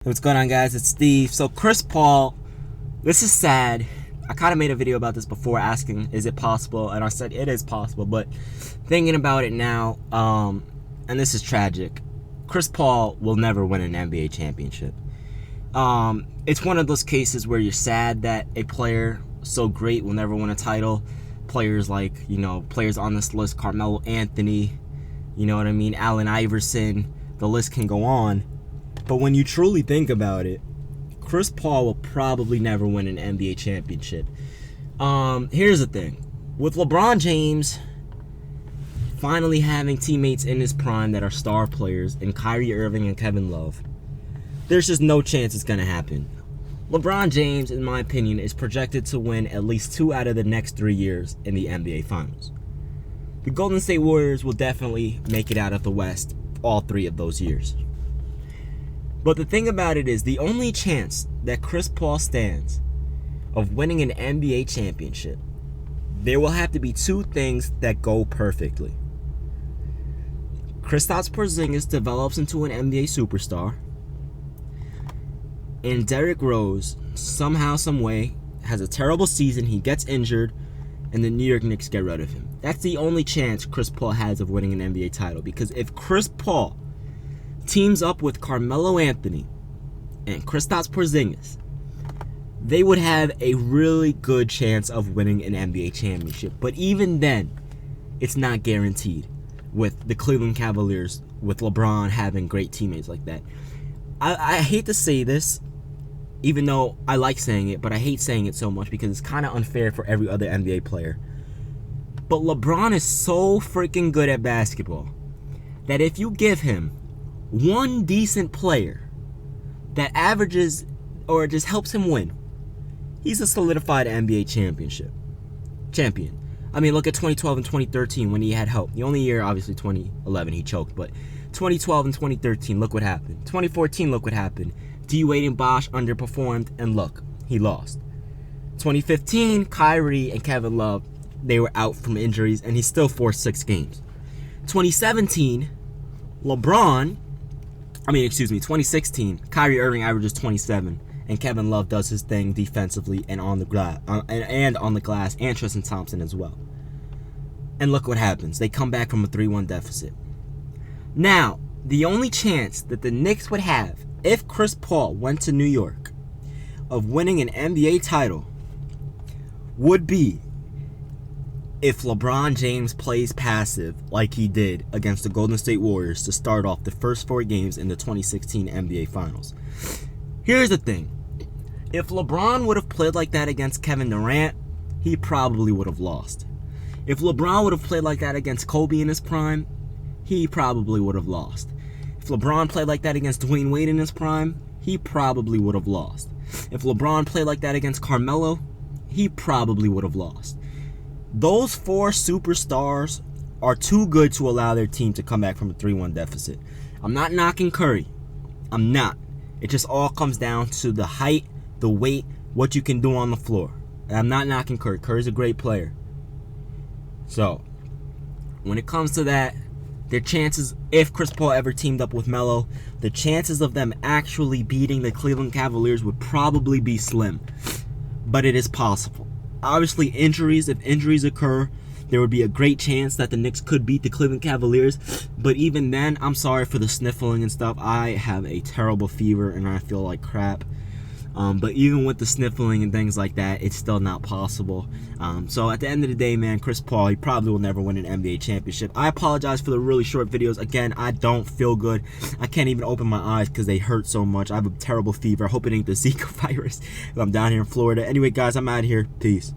What's going on, guys? It's Steve. So Chris Paul, this is sad. I kind of made a video about this before asking, is it possible? And I said it is possible, but thinking about it now, and this is tragic, Chris Paul will never win an NBA championship. It's one of those cases where you're sad that a player so great will never win a title. Players like, players on this list, Carmelo Anthony, Allen Iverson, the list can go on. But when you truly think about it, Chris Paul will probably never win an NBA championship. Here's the thing. With LeBron James finally having teammates in his prime that are star players in Kyrie Irving and Kevin Love, there's just no chance it's going to happen. LeBron James, in my opinion, is projected to win at least 2 out of the next 3 years in the NBA Finals. The Golden State Warriors will definitely make it out of the West all 3 of those years. But the thing about it is, the only chance that Chris Paul stands of winning an NBA championship, there will have to be 2 things that go perfectly. Kristaps Porzingis develops into an NBA superstar, and Derrick Rose somehow, some way, has a terrible season, he gets injured, and the New York Knicks get rid of him. That's the only chance Chris Paul has of winning an NBA title, because if Chris Paul teams up with Carmelo Anthony and Kristaps Porzingis, they would have a really good chance of winning an NBA championship. But even then, it's not guaranteed with the Cleveland Cavaliers, with LeBron having great teammates like that. I hate to say this, even though I like saying it, but I hate saying it so much because it's kind of unfair for every other NBA player. But LeBron is so freaking good at basketball that if you give him one decent player that averages or just helps him win, he's a solidified NBA champion. I mean, look at 2012 and 2013 when he had help. The only year, obviously, 2011 he choked, but 2012 and 2013, look what happened. 2014, look what happened. Dwyane and Bosh underperformed, and look, he lost. 2015, Kyrie and Kevin Love, they were out from injuries, and he still forced 6 games. 2016, 2016, Kyrie Irving averages 27, and Kevin Love does his thing defensively and on the glass, and Tristan Thompson as well. And look what happens. They come back from a 3-1 deficit. Now, the only chance that the Knicks would have, if Chris Paul went to New York, of winning an NBA title would be if LeBron James plays passive like he did against the Golden State Warriors to start off the first 4 games in the 2016 NBA Finals. Here's the thing. If LeBron would have played like that against Kevin Durant, he probably would have lost. If LeBron would have played like that against Kobe in his prime, he probably would have lost. If LeBron played like that against Dwyane Wade in his prime, he probably would have lost. If LeBron played like that against Carmelo, he probably would have lost. Those 4 superstars are too good to allow their team to come back from a 3-1 deficit. I'm not knocking Curry. I'm not. It just all comes down to the height, the weight, what you can do on the floor. And I'm not knocking Curry. Curry's a great player. So, when it comes to that, their chances, if Chris Paul ever teamed up with Melo, the chances of them actually beating the Cleveland Cavaliers would probably be slim. But it is possible. Obviously, if injuries occur, there would be a great chance that the Knicks could beat the Cleveland Cavaliers. But even then, I'm sorry for the sniffling and stuff. I have a terrible fever and I feel like crap. But even with the sniffling and things like that, it's still not possible. So at the end of the day, man, Chris Paul, he probably will never win an NBA championship. I apologize for the really short videos. Again, I don't feel good. I can't even open my eyes because they hurt so much. I have a terrible fever. I hope it ain't the Zika virus if I'm down here in Florida. Anyway, guys, I'm out of here. Peace.